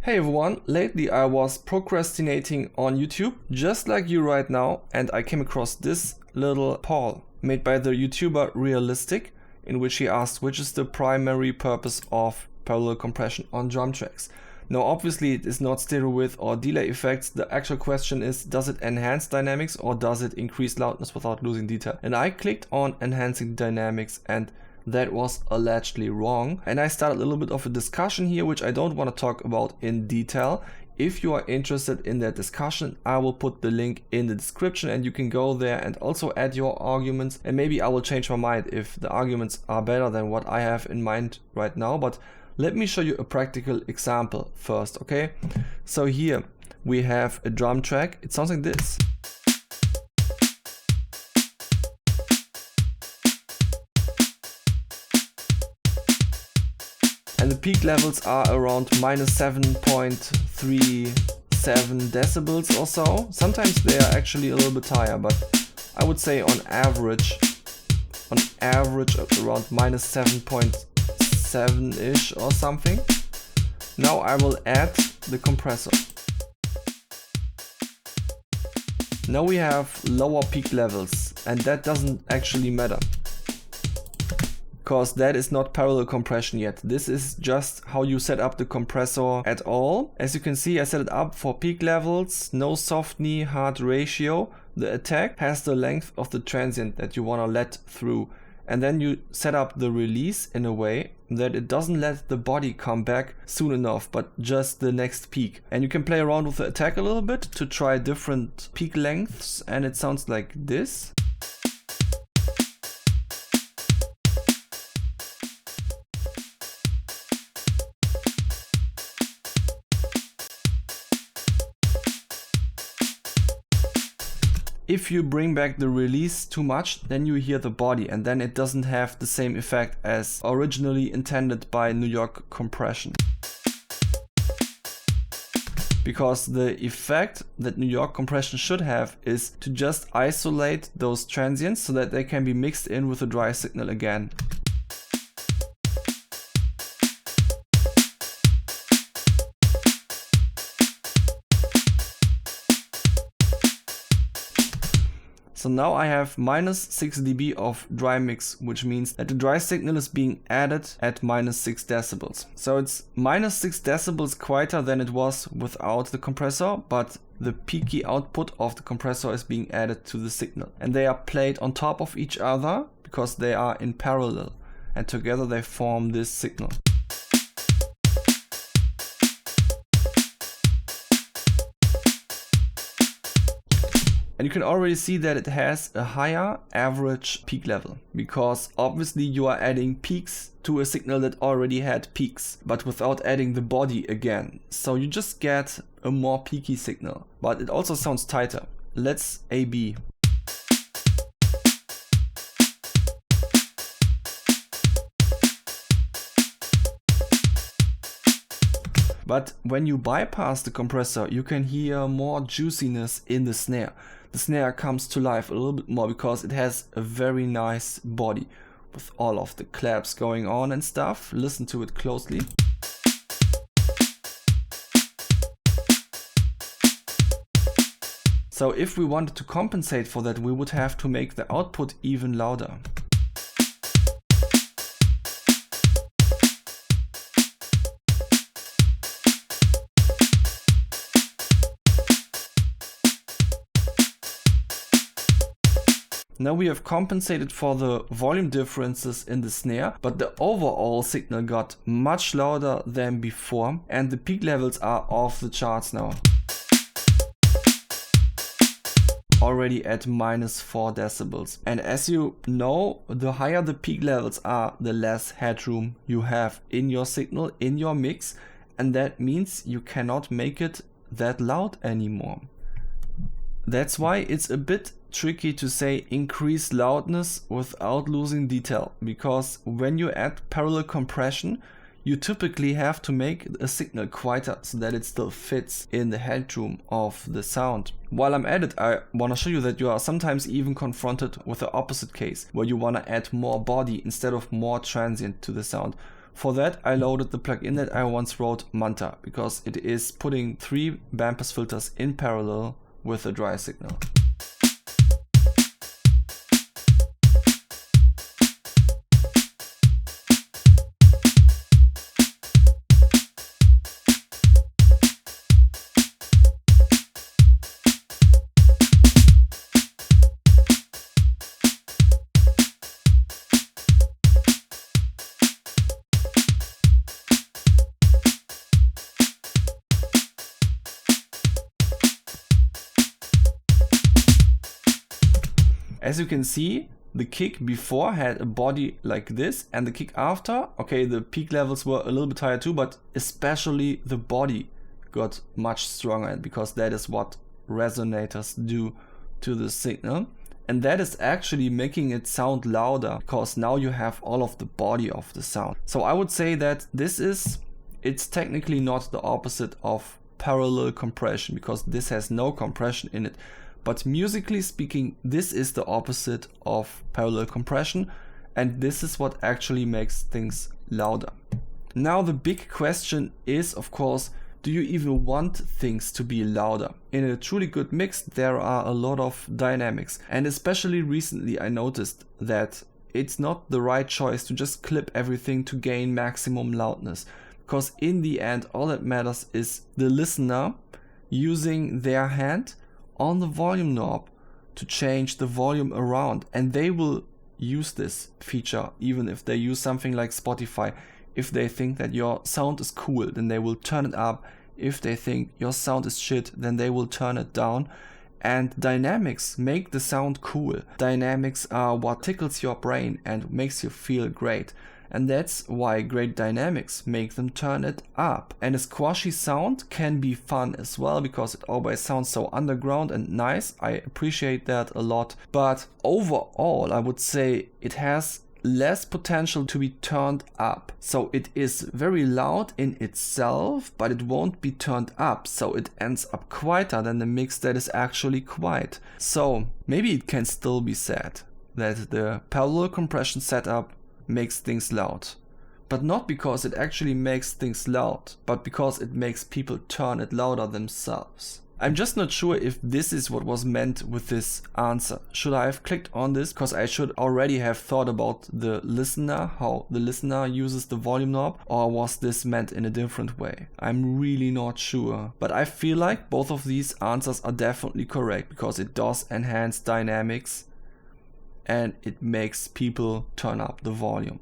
Hey everyone, lately I was procrastinating on YouTube, just like you right now, and I came across this little poll made by the YouTuber Realistic, in which he asked which is the primary purpose of parallel compression on drum tracks. Now obviously it is not stereo width or delay effects, the actual question is, does it enhance dynamics or does it increase loudness without losing detail? And I clicked on enhancing dynamics, and that was allegedly wrong. And I started a little bit of a discussion here, which I don't want to talk about in detail. If you are interested in that discussion, I will put the link in the description and you can go there and also add your arguments, and maybe I will change my mind if the arguments are better than what I have in mind right now. But let me show you a practical example first, okay? So here we have a drum track. It sounds like this. And the peak levels are around -7.37 decibels or so. Sometimes they are actually a little bit higher, but I would say on average around -7.7-ish or something. Now I will add the compressor. Now we have lower peak levels, and that doesn't actually matter, because that is not parallel compression yet. This is just how you set up the compressor at all. As you can see, I set it up for peak levels, no soft knee hard ratio. The attack has the length of the transient that you want to let through. And then you set up the release in a way that it doesn't let the body come back soon enough, but just the next peak. And you can play around with the attack a little bit to try different peak lengths, and it sounds like this. If you bring back the release too much, then you hear the body, and then it doesn't have the same effect as originally intended by New York compression. Because the effect that New York compression should have is to just isolate those transients so that they can be mixed in with the dry signal again. So now I have -6 dB of dry mix, which means that the dry signal is being added at -6 decibels. So it's -6 decibels quieter than it was without the compressor, but the peaky output of the compressor is being added to the signal. And they are played on top of each other because they are in parallel, and together they form this signal. And you can already see that it has a higher average peak level, because obviously you are adding peaks to a signal that already had peaks, but without adding the body again. So you just get a more peaky signal, but it also sounds tighter. Let's A/B. But when you bypass the compressor, you can hear more juiciness in the snare. The snare comes to life a little bit more because it has a very nice body with all of the claps going on and stuff. Listen to it closely. So if we wanted to compensate for that, we would have to make the output even louder. Now we have compensated for the volume differences in the snare, but the overall signal got much louder than before, and the peak levels are off the charts now. Already at -4 decibels. And as you know, the higher the peak levels are, the less headroom you have in your signal, in your mix, and that means you cannot make it that loud anymore. That's why it's a bit tricky to say increase loudness without losing detail, because when you add parallel compression, you typically have to make a signal quieter so that it still fits in the headroom of the sound. While I'm at it, I want to show you that you are sometimes even confronted with the opposite case, where you want to add more body instead of more transient to the sound. For that, I loaded the plugin that I once wrote, Manta, because it is putting 3 bandpass filters in parallel with a dry signal. As you can see, the kick before had a body like this, and the kick after, okay, the peak levels were a little bit higher too, but especially the body got much stronger, because that is what resonators do to the signal. And that is actually making it sound louder, because now you have all of the body of the sound. So I would say that it's technically not the opposite of parallel compression, because this has no compression in it. But musically speaking, this is the opposite of parallel compression, and this is what actually makes things louder. Now the big question is, of course, do you even want things to be louder? In a truly good mix, there are a lot of dynamics, and especially recently I noticed that it's not the right choice to just clip everything to gain maximum loudness, because in the end all that matters is the listener using their hand on the volume knob to change the volume around, and they will use this feature even if they use something like Spotify. If they think that your sound is cool, then they will turn it up. If they think your sound is shit, then they will turn it down. And dynamics make the sound cool. Dynamics are what tickles your brain and makes you feel great. And that's why great dynamics make them turn it up. And a squashy sound can be fun as well, because it always sounds so underground and nice. I appreciate that a lot. But overall, I would say it has less potential to be turned up. So it is very loud in itself, but it won't be turned up. So it ends up quieter than the mix that is actually quiet. So maybe it can still be said that the parallel compression setup makes things loud, but not because it actually makes things loud, but because it makes people turn it louder themselves. I'm just not sure if this is what was meant with this answer. Should I have clicked on this because I should already have thought about the listener, how the listener uses the volume knob, or was this meant in a different way? I'm really not sure, but I feel like both of these answers are definitely correct, because it does enhance dynamics and it makes people turn up the volume.